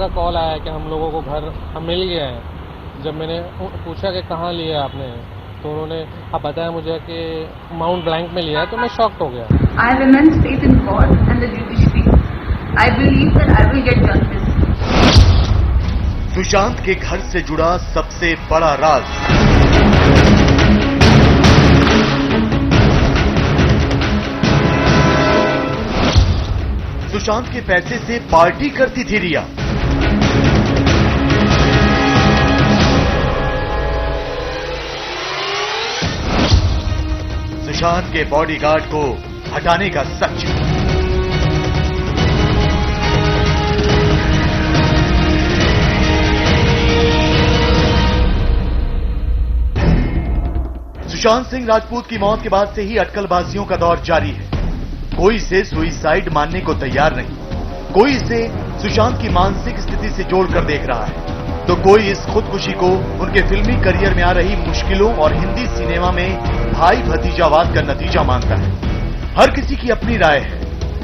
का कॉल आया कि हम लोगों को घर हम मिल गया है। जब मैंने पूछा कि कहाँ लिया आपने, तो उन्होंने बताया मुझे कि माउंट ब्लैंक में लिया है, तो मैं शॉक्ड हो गया। I have immense faith in God and the judiciary. I believe that I will get justice. Sushant के घर से जुड़ा सबसे बड़ा राज। सुशांत के पैसे से पार्टी करती थी रिया। सुशांत के बॉडीगार्ड को हटाने का सच। सुशांत सिंह राजपूत की मौत के बाद से ही अटकलबाजियों का दौर जारी है। कोई इसे सुइसाइड मानने को तैयार नहीं, कोई इसे सुशांत की मानसिक स्थिति से जोड़कर देख रहा है, तो कोई इस खुदकुशी को उनके फिल्मी करियर में आ रही मुश्किलों और हिंदी सिनेमा में भाई भतीजावाद का नतीजा मानता है। हर किसी की अपनी राय है,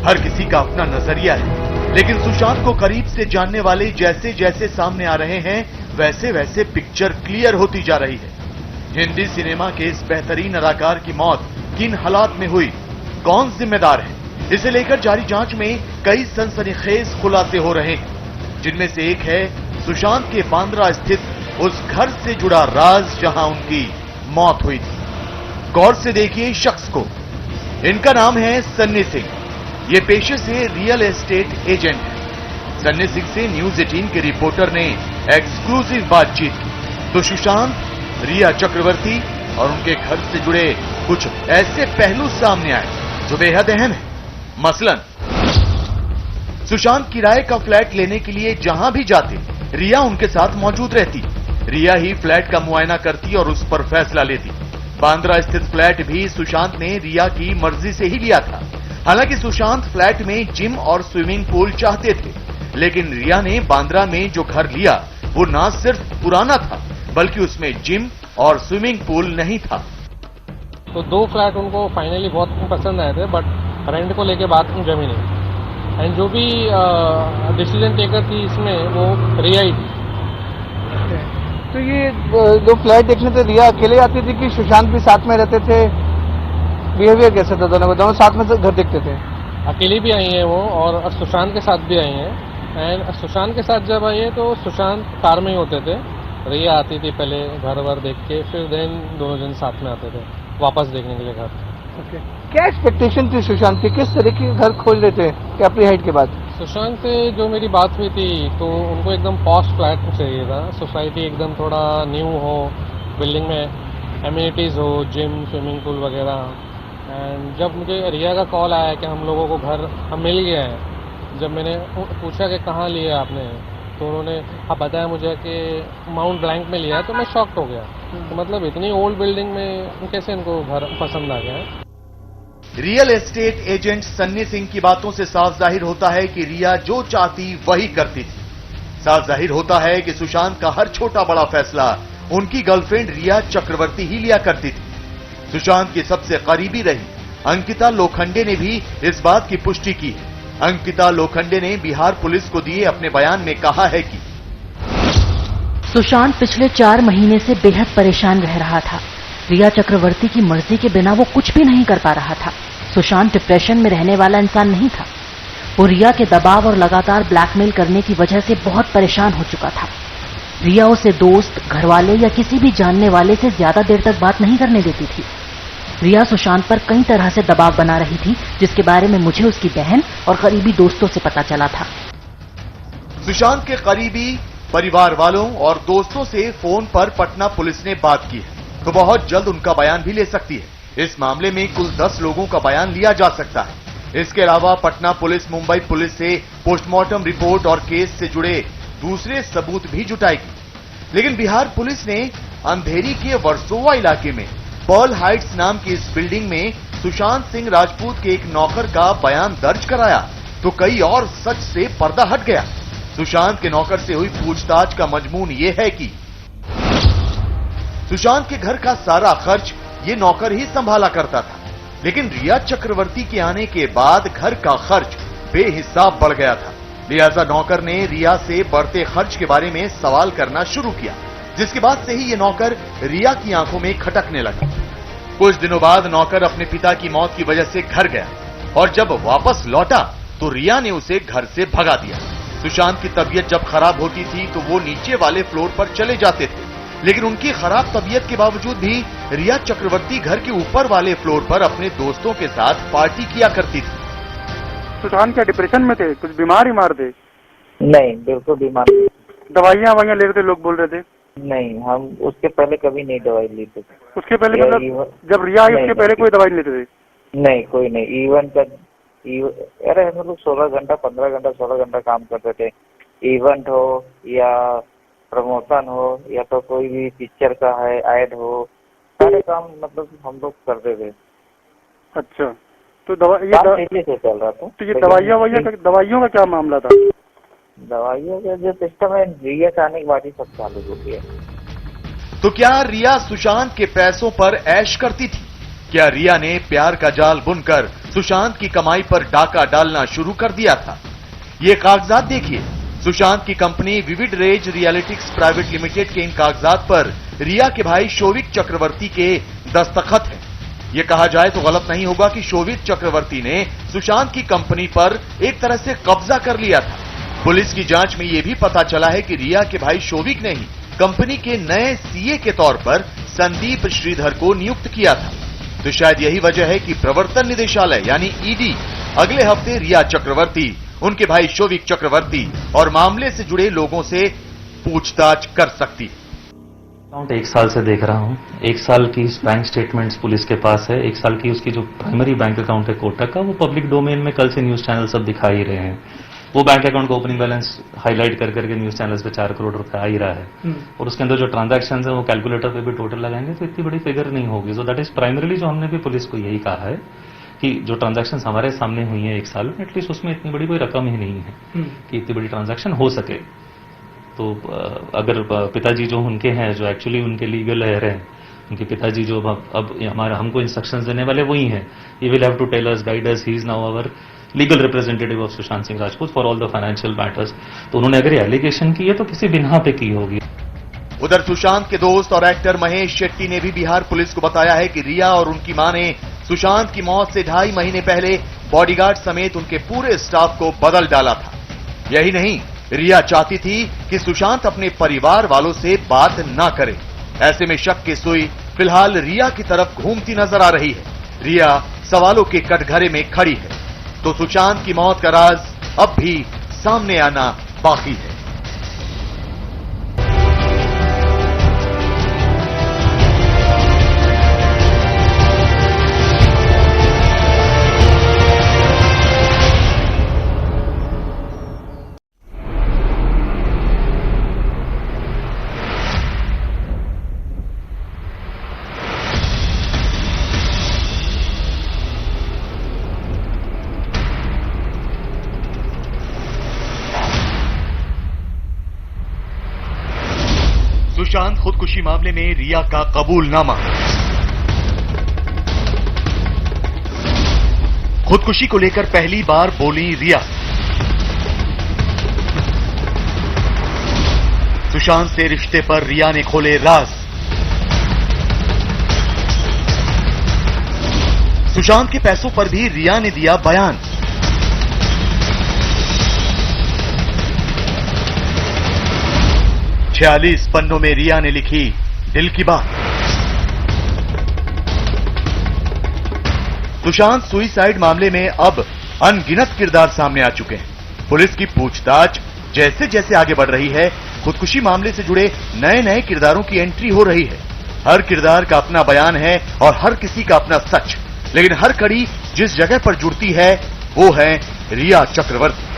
हर किसी का अपना नजरिया है, लेकिन सुशांत को करीब से जानने वाले जैसे जैसे सामने आ रहे हैं, वैसे वैसे पिक्चर क्लियर होती जा रही है। हिंदी सिनेमा के इस बेहतरीन अदाकार की मौत किन हालात में हुई, कौन जिम्मेदार है, इसे लेकर जारी जांच में कई सनसनीखेज खुलासे हो रहे हैं, जिनमें से एक है सुशांत के बांद्रा स्थित उस घर से जुड़ा राज जहां उनकी मौत हुई थी। गौर से देखिए शख्स को। इनका नाम है सन्नी सिंह। ये पेशे से रियल एस्टेट एजेंट है। सन्नी सिंह से न्यूज 18 के रिपोर्टर ने एक्सक्लूसिव बातचीत की तो सुशांत, रिया चक्रवर्ती और उनके घर से जुड़े कुछ ऐसे पहलू सामने आए जो बेहद अहम है। मसलन सुशांत किराए का फ्लैट लेने के लिए जहां भी जाते, रिया उनके साथ मौजूद रहती। रिया ही फ्लैट का मुआयना करती और उस पर फैसला लेती। बांद्रा स्थित फ्लैट भी सुशांत ने रिया की मर्जी से ही लिया था। हालांकि सुशांत फ्लैट में जिम और स्विमिंग पूल चाहते थे, लेकिन रिया ने बांद्रा में जो घर लिया वो न सिर्फ पुराना था, बल्कि उसमें जिम और स्विमिंग पूल नहीं था। तो 2 फ्लैट उनको फाइनली बहुत पसंद आए थे, बट रेंट को लेके बात जमी नहीं। एंड जो भी डिसीजन टेकर थी इसमें वो रिया ही थी। तो ये 2 फ्लैट देखने थे, रिया अकेले आती थी कि सुशांत भी साथ में रहते थे? बिहेवियर कैसे था दोनों को? दोनों साथ में घर देखते थे? अकेली भी आई हैं वो और सुशांत के साथ भी आई हैं। एंड सुशांत के साथ जब आई है तो सुशांत कार में ही होते थे, रिया आती थी पहले घर वर देख के, फिर देन दोनों जन साथ में आते थे वापस देखने के लिए घर। ओके। क्या एक्सपेक्टेशन थी सुशांत की? किस तरह के घर खोज रहे थे कि अपनी हाइट के बाद? सुशांत से जो मेरी बात हुई थी तो उनको एकदम पॉश फ्लैट चाहिए था। सोसाइटी एकदम थोड़ा न्यू हो, बिल्डिंग में एमिनिटीज हो, जिम, स्विमिंग पूल वगैरह। एंड जब मुझे रिया का कॉल आया कि हम लोगों को घर हम मिल गया है, जब मैंने पूछा कि कहाँ लिया आपने, तो उन्होंने बताया मुझे कि माउंट ब्लैंक में लिया है, तो मैं शॉक्ड हो गया। तो मतलब इतनी ओल्ड बिल्डिंग में कैसे इनको घर पसंद आ गया है। Real estate agent Sunny Singh की बातों से साफ जाहिर होता है कि रिया जो चाहती वही करती थी। साफ जाहिर होता है कि सुशांत का हर छोटा बड़ा फैसला उनकी गर्लफ्रेंड रिया चक्रवर्ती ही लिया करती थी। सुशांत की सबसे करीबी रही अंकिता लोखंडे ने भी इस बात की पुष्टि की है। अंकिता लोखंडे ने बिहार पुलिस को दिए अपने बयान में कहा है कि सुशांत पिछले 4 महीने से बेहद परेशान रह रहा था। रिया चक्रवर्ती की मर्जी के बिना वो कुछ भी नहीं कर पा रहा था। सुशांत डिप्रेशन में रहने वाला इंसान नहीं था। वो रिया के दबाव और लगातार ब्लैकमेल करने की वजह से बहुत परेशान हो चुका था। रिया उसे दोस्त, घरवाले या किसी भी जानने वाले से ज्यादा देर तक बात नहीं करने देती थी। रिया सुशांत पर कई तरह से दबाव बना रही थी, जिसके बारे में मुझे उसकी बहन और करीबी दोस्तों से पता चला था। सुशांत के करीबी परिवार वालों और दोस्तों से फोन पर पटना पुलिस ने बात की है, तो बहुत जल्द उनका बयान भी ले सकती है। इस मामले में कुल 10 लोगों का बयान लिया जा सकता है। इसके अलावा पटना पुलिस मुंबई पुलिस से पोस्टमार्टम रिपोर्ट और केस से जुड़े दूसरे सबूत भी जुटाएगी। लेकिन बिहार पुलिस ने अंधेरी के वर्सोवा इलाके में पर्ल हाइट्स नाम की इस बिल्डिंग में सुशांत सिंह राजपूत के एक नौकर का बयान दर्ज कराया, तो कई और सच से पर्दा हट गया। सुशांत के नौकर से हुई पूछताछ का मजमून ये है कि सुशांत के घर का सारा खर्च ये नौकर ही संभाला करता था, लेकिन रिया चक्रवर्ती के आने के बाद घर का खर्च बेहिसाब बढ़ गया था। लिहाजा नौकर ने रिया से बढ़ते खर्च के बारे में सवाल करना शुरू किया, जिसके बाद से ही ये नौकर रिया की आंखों में खटकने लगा। कुछ दिनों बाद नौकर अपने पिता की मौत की वजह से घर गया और जब वापस लौटा तो रिया ने उसे घर से भगा दिया। सुशांत की तबीयत जब खराब होती थी तो वो नीचे वाले फ्लोर पर चले जाते थे, लेकिन उनकी खराब तबीयत के बावजूद भी रिया चक्रवर्ती घर के ऊपर वाले फ्लोर पर अपने दोस्तों के साथ पार्टी किया करती थी। सुशांत क्या डिप्रेशन में थे? कुछ बीमार ही मार थे? नहीं, बिल्कुल बीमार नहीं। दवाइयाँ ले रहे थे, लोग बोल रहे थे। नहीं, हम उसके पहले कभी नहीं दवाई लेते थे। उसके पहले मतलब जब रिया आई उसके पहले कोई दवाई नहीं लेते थे? नहीं, कोई नहीं। अरे हम लोग 16 घंटा 15 घंटा 16 घंटा काम करते थे। इवेंट हो या प्रमोशन हो या तो कोई भी पिक्चर का है ऐड हो, सारे काम मतलब हम लोग करते थे। अच्छा, तो तेजी से चल रहा था। तो ये दवाइयों का क्या मामला था? दवाइयों का जो सिस्टम है, रिया से आने के बाद ही सब चालू हो गया। तो क्या रिया सुशांत के पैसों पर ऐश करती थी? क्या रिया ने प्यार का जाल बुनकर सुशांत की कमाई पर डाका डालना शुरू कर दिया था? ये कागजात देखिए। सुशांत की company Vividrage Rhealityx private limited के इन कागजात पर रिया के भाई शोविक चक्रवर्ती के दस्तखत है। ये कहा जाए तो गलत नहीं होगा कि शोविक चक्रवर्ती ने सुशांत की कंपनी पर एक तरह से कब्जा कर लिया था। पुलिस की जांच में यह भी पता चला है कि रिया के भाई शोविक ने ही कंपनी के नए सीए के तौर पर संदीप श्रीधर को नियुक्त किया था। तो शायद यही वजह है कि प्रवर्तन निदेशालय यानी ईडी अगले हफ्ते रिया चक्रवर्ती, उनके भाई शोविक चक्रवर्ती और मामले से जुड़े लोगों से पूछताछ कर सकती है। अकाउंट 1 साल से देख रहा हूं। 1 साल की बैंक स्टेटमेंट्स पुलिस के पास है। 1 साल की उसकी जो प्राइमरी बैंक अकाउंट है कोटक का, वो पब्लिक डोमेन में कल से न्यूज चैनल सब दिखा ही रहे हैं। वो बैंक अकाउंट का ओपनिंग बैलेंस हाईलाइट कर करके न्यूज चैनल्स पे 4 करोड़ रुपए आ ही रहा है। और उसके अंदर जो ट्रांजैक्शंस है वो कैलकुलेटर पे भी टोटल लगाएंगे तो इतनी बड़ी फिगर नहीं होगी। सो दैट इज प्राइमरीली जो हमने भी पुलिस को यही कहा है कि जो ट्रांजैक्शंस हमारे सामने हुई है 1 साल में, एटलीस्ट उसमें इतनी बड़ी कोई रकम ही नहीं है कि इतनी बड़ी ट्रांजैक्शन हो सके। तो अगर पिताजी जो उनके हैं, जो एक्चुअली उनके लीगल हेयर हैं, उनके पिताजी जो अब हमारा हमको इंस्ट्रक्शंस देने वाले वही हैं। He will have to tell us, guide us, he is now our legal representative of Sushant Singh Rajput for all the financial matters. तो उन्होंने अगर एलिगेशन की है तो किसी बिना पे की होगी। उधर सुशांत के दोस्त और एक्टर महेश शेट्टी ने भी बिहार पुलिस को बताया है कि रिया और उनकी मां ने सुशांत की मौत से 2.5 महीने पहले बॉडीगार्ड समेत उनके पूरे स्टाफ को बदल डाला था। यही नहीं, रिया चाहती थी कि सुशांत अपने परिवार वालों से बात ना करे। ऐसे में शक की सुई फिलहाल रिया की तरफ घूमती नजर आ रही है। रिया सवालों के कटघरे में खड़ी है, तो सुशांत की मौत का राज अब भी सामने आना बाकी है। सुशांत खुदकुशी मामले में रिया का कबूलनामा। खुदकुशी को लेकर पहली बार बोली रिया। सुशांत से रिश्ते पर रिया ने खोले राज। सुशांत के पैसों पर भी रिया ने दिया बयान। 46 पन्नों में रिया ने लिखी दिल की बात। सुशांत सुसाइड मामले में अब अनगिनत किरदार सामने आ चुके हैं। पुलिस की पूछताछ जैसे जैसे आगे बढ़ रही है, खुदकुशी मामले से जुड़े नए नए किरदारों की एंट्री हो रही है। हर किरदार का अपना बयान है और हर किसी का अपना सच, लेकिन हर कड़ी जिस जगह पर जुड़ती है वो है रिया चक्रवर्ती।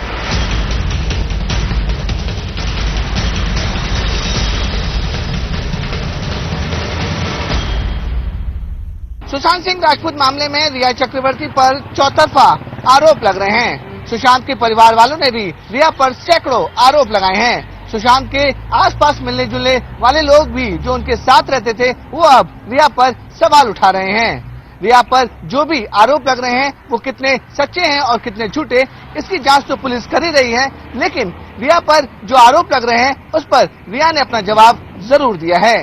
सुशांत सिंह राजपूत मामले में रिया चक्रवर्ती पर चौतरफा आरोप लग रहे हैं। सुशांत के परिवार वालों ने भी रिया पर सैकड़ों आरोप लगाए हैं। सुशांत के आसपास मिलने जुलने वाले लोग भी जो उनके साथ रहते थे, वो अब रिया पर सवाल उठा रहे हैं। रिया पर जो भी आरोप लग रहे हैं वो कितने सच्चे हैं और कितने झूठे, इसकी जांच तो पुलिस कर ही रही है, लेकिन रिया पर जो आरोप लग रहे हैं उस पर रिया ने अपना जवाब जरूर दिया है।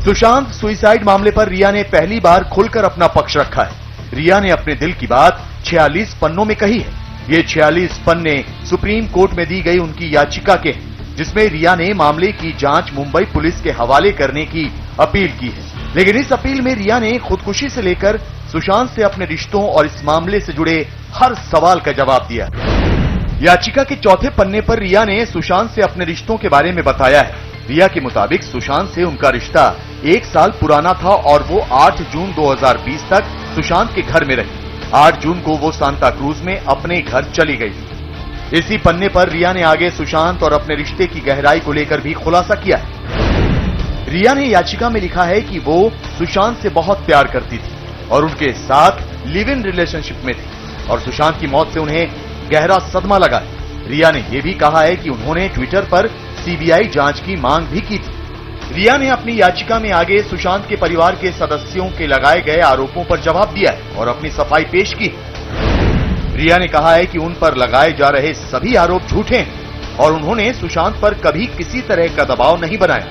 सुशांत सुसाइड मामले पर रिया ने पहली बार खुलकर अपना पक्ष रखा है। रिया ने अपने दिल की बात 46 पन्नों में कही है। ये 46 पन्ने सुप्रीम कोर्ट में दी गई उनकी याचिका के हैं, जिसमें रिया ने मामले की जांच मुंबई पुलिस के हवाले करने की अपील की है। लेकिन इस अपील में रिया ने खुदकुशी से लेकर सुशांत से अपने रिश्तों और इस मामले से जुड़े हर सवाल का जवाब दिया। याचिका के चौथे पन्ने पर रिया ने सुशांत से अपने रिश्तों के बारे में बताया है। रिया के मुताबिक सुशांत से उनका रिश्ता 1 साल पुराना था और वो 8 जून 2020 तक सुशांत के घर में रही। 8 जून को वो सांता क्रूज में अपने घर चली गई। इसी पन्ने पर रिया ने आगे सुशांत और अपने रिश्ते की गहराई को लेकर भी खुलासा किया है। रिया ने याचिका में लिखा है कि वो सुशांत से बहुत प्यार करती थी और उनके साथ लिव इन रिलेशनशिप में थी और सुशांत की मौत से उन्हें गहरा सदमा लगा है। रिया ने यह भी कहा है कि उन्होंने ट्विटर पर सीबीआई जांच की मांग भी की थी। रिया ने अपनी याचिका में आगे सुशांत के परिवार के सदस्यों के लगाए गए आरोपों पर जवाब दिया है और अपनी सफाई पेश की। रिया ने कहा है कि उन पर लगाए जा रहे सभी आरोप झूठे हैं और उन्होंने सुशांत पर कभी किसी तरह का दबाव नहीं बनाया।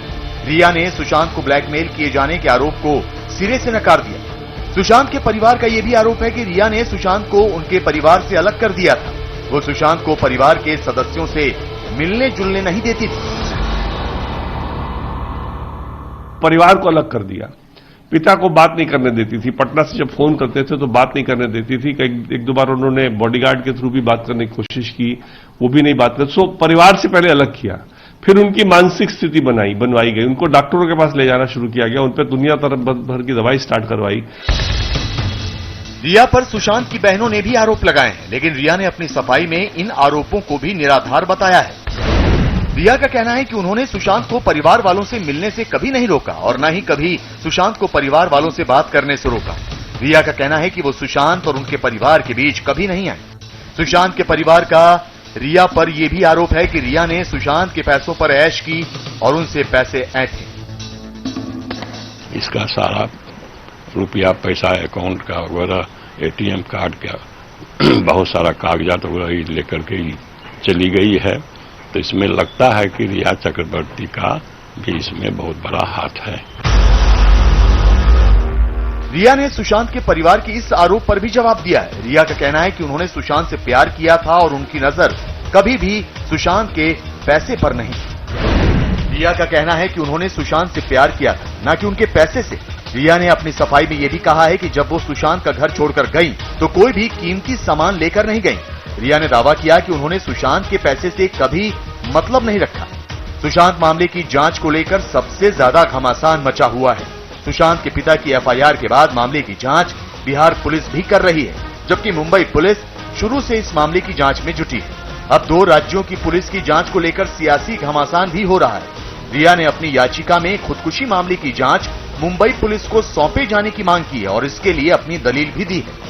रिया ने सुशांत को ब्लैकमेल किए जाने के आरोप को सिरे से नकार दिया। सुशांत के परिवार का यह भी आरोप है कि रिया ने सुशांत को उनके परिवार से अलग कर दिया था। वो सुशांत को परिवार के सदस्यों से मिलने जुलने नहीं देती थी। परिवार को अलग कर दिया, पिता को बात नहीं करने देती थी। पटना से जब फोन करते थे तो बात नहीं करने देती थी। एक दो बार उन्होंने बॉडीगार्ड के थ्रू भी बात करने की कोशिश की, वो भी नहीं बात कर। सो परिवार से पहले अलग किया, फिर उनकी मानसिक स्थिति बनवाई गई। उनको डॉक्टरों के पास ले जाना शुरू किया गया, उन पर दुनिया भर की दवाई स्टार्ट करवाई। रिया पर सुशांत की बहनों ने भी आरोप लगाए हैं, लेकिन रिया ने अपनी सफाई में इन आरोपों को भी निराधार बताया है। रिया का कहना है कि उन्होंने सुशांत को परिवार वालों से मिलने से कभी नहीं रोका और न ही कभी सुशांत को परिवार वालों से बात करने से रोका। रिया का कहना है कि वो सुशांत और उनके परिवार के बीच कभी नहीं आए। सुशांत के परिवार का रिया पर यह भी आरोप है कि रिया ने सुशांत के पैसों पर ऐश की और उनसे पैसे ऐंठे। इसका सारा रुपया पैसा अकाउंट का वगैरह, एटीएम कार्ड का बहुत सारा कागजात वगैरह लेकर के चली गई है। तो इसमें लगता है कि रिया चक्रवर्ती का भी इसमें बहुत बड़ा हाथ है। रिया ने सुशांत के परिवार के इस आरोप पर भी जवाब दिया है। रिया का कहना है कि उन्होंने सुशांत से प्यार किया था और उनकी नजर कभी भी सुशांत के पैसे पर नहीं। रिया का कहना है कि उन्होंने सुशांत से प्यार किया था, न कि उनके पैसे से। रिया ने अपनी सफाई में यह भी कहा है कि जब वो सुशांत का घर छोड़कर गई तो कोई भी कीमती सामान लेकर नहीं गई। रिया ने दावा किया कि उन्होंने सुशांत के पैसे से कभी मतलब नहीं रखा। सुशांत मामले की जांच को लेकर सबसे ज्यादा घमासान मचा हुआ है। सुशांत के पिता की एफआईआर के बाद मामले की जांच बिहार पुलिस भी कर रही है, जबकि मुंबई पुलिस शुरू से इस मामले की जांच में जुटी है। अब 2 राज्यों की पुलिस की जांच को लेकर सियासी घमासान भी हो रहा है। रिया ने अपनी याचिका में खुदकुशी मामले की जांच मुंबई पुलिस को सौंपे जाने की मांग की है और इसके लिए अपनी दलील भी दी है।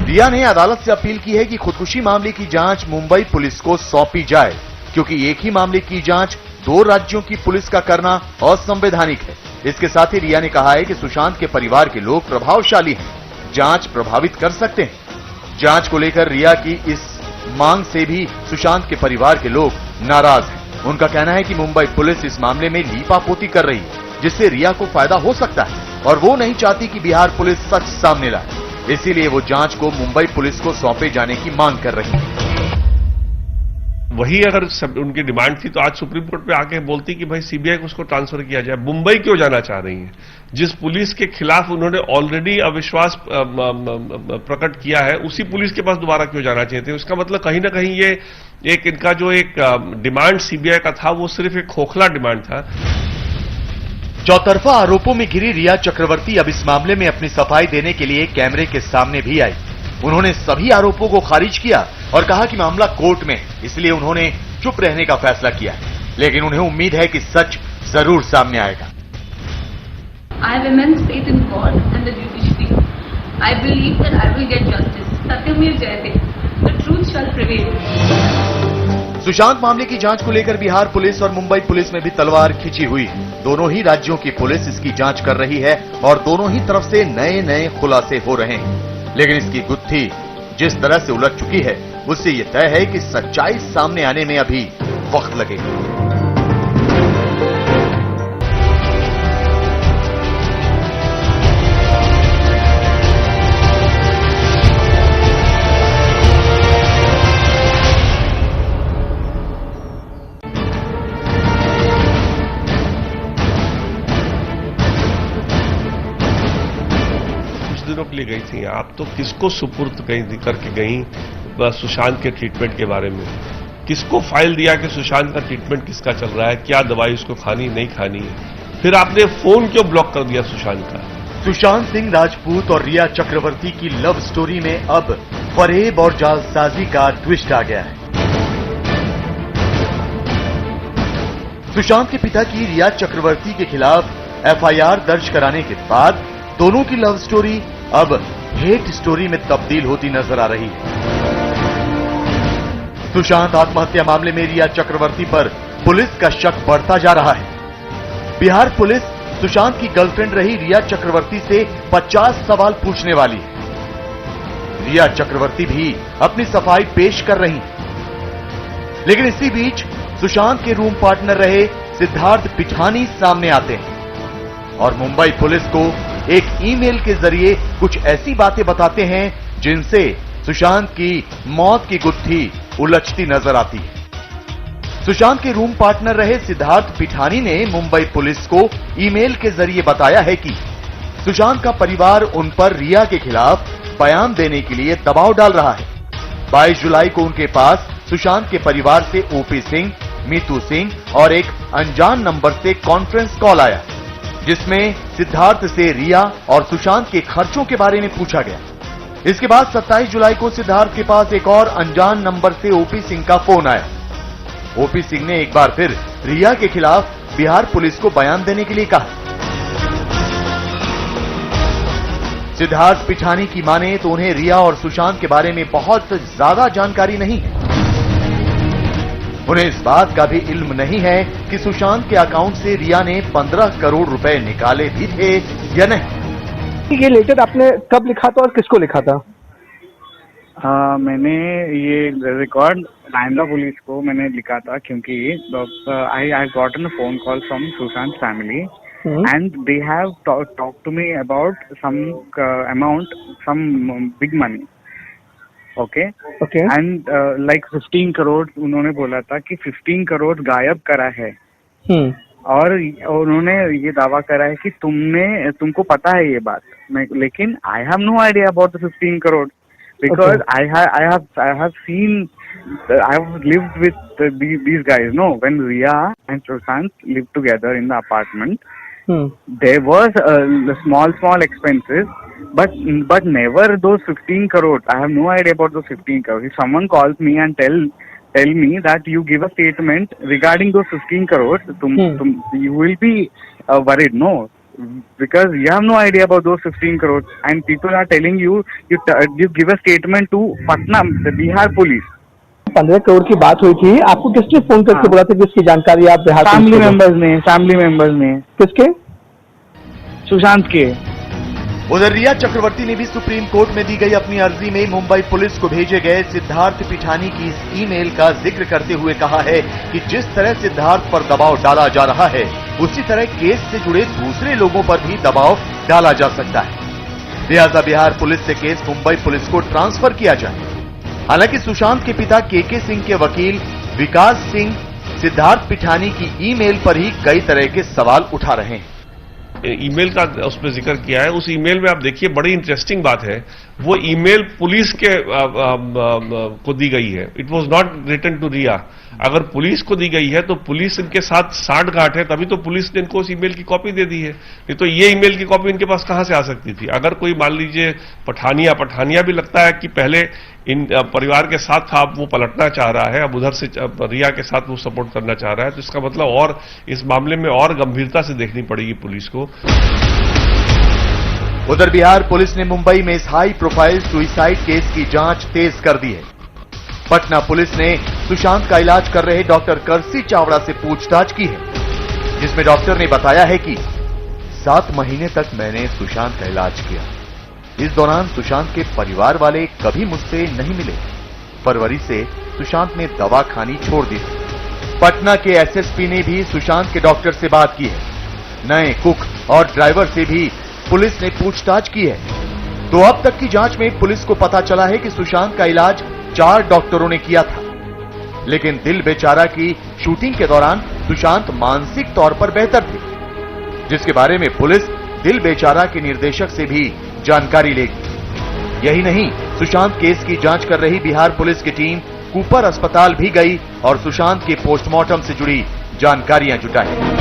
रिया ने अदालत से अपील की है कि खुदकुशी मामले की जांच मुंबई पुलिस को सौंपी जाए, क्योंकि एक ही मामले की जांच 2 राज्यों की पुलिस का करना असंवैधानिक है। इसके साथ ही रिया ने कहा है कि सुशांत के परिवार के लोग प्रभावशाली हैं, जांच प्रभावित कर सकते हैं। जांच को लेकर रिया की इस मांग से भी सुशांत के परिवार के लोग नाराज हैं। उनका कहना है कि मुंबई पुलिस इस मामले में लीपापोती कर रही है, जिससे रिया को फायदा हो सकता है और वो नहीं चाहती कि बिहार पुलिस सच सामने लाए। इसीलिए वो जांच को मुंबई पुलिस को सौंपे जाने की मांग कर रही है। वही अगर उनकी डिमांड थी तो आज सुप्रीम कोर्ट पे आके बोलती कि भाई सीबीआई को उसको ट्रांसफर किया जाए। मुंबई क्यों जाना चाह रही हैं? जिस पुलिस के खिलाफ उन्होंने ऑलरेडी अविश्वास प्रकट किया है, उसी पुलिस के पास दोबारा क्यों जाना चाहिए थे? उसका मतलब कहीं ना कहीं ये एक इनका जो एक डिमांड सीबीआई का था वो सिर्फ एक खोखला डिमांड था। चौतरफा आरोपों में घिरी रिया चक्रवर्ती अब इस मामले में अपनी सफाई देने के लिए कैमरे के सामने भी आई। उन्होंने सभी आरोपों को खारिज किया और कहा कि मामला कोर्ट में है, इसलिए उन्होंने चुप रहने का फैसला किया है, लेकिन उन्हें उम्मीद है कि सच जरूर सामने आएगा। I have immense faith in God and the judiciary. I believe that I will get justice. Satyamir Jayate. The truth shall prevail. Sushant मामले की जांच को लेकर बिहार पुलिस और मुंबई पुलिस में भी तलवार खिंची हुई है। दोनों ही राज्यों की पुलिस इसकी जांच कर रही है और दोनों ही तरफ से नए नए खुलासे हो रहे हैं। लेकिन इसकी गुत्थी जिस तरह से उलझ चुकी है, उससे यह तय है कि सच्चाई सामने आने में अभी वक्त लगेगा। दिनों के लिए गई थी आप, तो किसको सुपुर्द करके गई सुशांत के ट्रीटमेंट के बारे में? किसको फाइल दिया कि सुशांत का ट्रीटमेंट किसका चल रहा है, क्या दवाई उसको खानी नहीं खानी है? फिर आपने फोन क्यों ब्लॉक कर दिया सुशांत का? सुशांत सिंह राजपूत और रिया चक्रवर्ती की लव स्टोरी में अब फरेब और जालसाजी का ट्विस्ट आ गया है। सुशांत के पिता की रिया चक्रवर्ती के खिलाफ एफआईआर दर्ज कराने के बाद दोनों की लव स्टोरी अब हेट स्टोरी में तब्दील होती नजर आ रही है। सुशांत आत्महत्या मामले में रिया चक्रवर्ती पर पुलिस का शक बढ़ता जा रहा है। बिहार पुलिस सुशांत की गर्लफ्रेंड रही रिया चक्रवर्ती से 50 सवाल पूछने वाली है। रिया चक्रवर्ती भी अपनी सफाई पेश कर रही है। लेकिन इसी बीच सुशांत के रूम पार्टनर रहे सिद्धार्थ पिठानी सामने आते हैं और मुंबई पुलिस को एक ईमेल के जरिए कुछ ऐसी बातें बताते हैं जिनसे सुशांत की मौत की गुत्थी उलझती नजर आती है। सुशांत के रूम पार्टनर रहे सिद्धार्थ पिठानी ने मुंबई पुलिस को ईमेल के जरिए बताया है कि सुशांत का परिवार उन पर रिया के खिलाफ बयान देने के लिए दबाव डाल रहा है। 22 जुलाई को उनके पास सुशांत के परिवार से ओपी सिंह, मीतू सिंह और एक अनजान नंबर से कॉन्फ्रेंस कॉल आया, जिसमें सिद्धार्थ से रिया और सुशांत के खर्चों के बारे में पूछा गया। इसके बाद 27 जुलाई को सिद्धार्थ के पास एक और अनजान नंबर से ओपी सिंह का फोन आया। ओपी सिंह ने एक बार फिर रिया के खिलाफ बिहार पुलिस को बयान देने के लिए कहा। सिद्धार्थ पिठानी की माने तो उन्हें रिया और सुशांत के बारे में बहुत ज्यादा जानकारी नहीं है। उन्हें इस बात का भी इल्म नहीं है कि सुशांत के अकाउंट से रिया ने 15 करोड़ रुपए निकाले भी थे या नहीं। ये लेटर आपने कब लिखा था और किसको लिखा था? मैंने ये रिकॉर्ड नायंदा पुलिस को मैंने लिखा था क्योंकि I gotten a phone call from Sushant family and they have talk to me about some amount, some big money. Okay and like 15 crore उन्होंने बोला था कि 15 करोड़ गायब करा है। और उन्होंने ये दावा करा है कि तुमको पता है ये बात, लेकिन I have no idea about the 15 crore because I have seen, I have lived with these guys. No, when Riya and Sushant lived together in the apartment, there was small expenses, but never those 15 crore. I have no idea about those 15 crore. If someone calls me and tell me that you give a statement regarding those 15 crores, you will be worried. No, because you have no idea about those 15 crores, and people are telling you give a statement to Patna, the Bihar police. 15 crore की बात हुई थी, आपको किसने phone करके बोला था कि इसकी जानकारी आप बिहार फैमिली मेंबर्स ने। किसके? सुशांत के। उधर रिया चक्रवर्ती ने भी सुप्रीम कोर्ट में दी गई अपनी अर्जी में मुंबई पुलिस को भेजे गए सिद्धार्थ पिठानी की इस ईमेल का जिक्र करते हुए कहा है कि जिस तरह सिद्धार्थ पर दबाव डाला जा रहा है, उसी तरह केस से जुड़े दूसरे लोगों पर भी दबाव डाला जा सकता है। लिहाजा बिहार पुलिस से केस मुंबई पुलिस को ट्रांसफर किया जाए। हालांकि सुशांत के पिता के सिंह के वकील विकास सिंह सिद्धार्थ पिठानी की ईमेल पर ही कई तरह के सवाल उठा रहे हैं। ईमेल का उसमें जिक्र किया है, उस ईमेल में आप देखिए बड़ी इंटरेस्टिंग बात है, वो ईमेल पुलिस के को दी गई है। It was not written to Rhea. अगर पुलिस को दी गई है तो पुलिस इनके साथ सांठगांठ है, तभी तो पुलिस ने इनको उस ईमेल की कॉपी दे दी है। नहीं तो ये ईमेल की कॉपी इनके पास कहां से आ सकती थी? अगर कोई मान लीजिए पठानिया भी लगता है कि पहले इन परिवार के साथ था, अब वो पलटना चाह रहा है, अब उधर से रिया के साथ वो सपोर्ट करना चाह रहा है, तो इसका मतलब और इस मामले में और गंभीरता से देखनी पड़ेगी पुलिस को। उधर बिहार पुलिस ने मुंबई में इस हाई प्रोफाइल सुसाइड केस की जांच तेज कर दी है। पटना पुलिस ने सुशांत का इलाज कर रहे डॉक्टर करसी चावड़ा से पूछताछ की है। जिसमें डॉक्टर ने बताया है कि 7 महीने तक मैंने सुशांत का इलाज किया। इस दौरान सुशांत के परिवार वाले कभी मुझसे नहीं मिले। फरवरी से सुशांत ने दवा खानी छोड़ दी थी। पटना के एसएसपी ने भी सुशांत के डॉक्टर से बात की है। नए कुक और ड्राइवर से भी पुलिस ने पूछताछ की है। तो अब तक की जांच में पुलिस को पता चला है कि सुशांत का इलाज 4 डॉक्टरों ने किया था, लेकिन दिल बेचारा की शूटिंग के दौरान सुशांत मानसिक तौर पर बेहतर थे, जिसके बारे में पुलिस दिल बेचारा के निर्देशक से भी जानकारी लेगी। यही नहीं, सुशांत केस की जांच कर रही बिहार पुलिस की टीम कूपर अस्पताल भी गई और सुशांत के पोस्टमार्टम से जुड़ी जानकारियां जुटाई।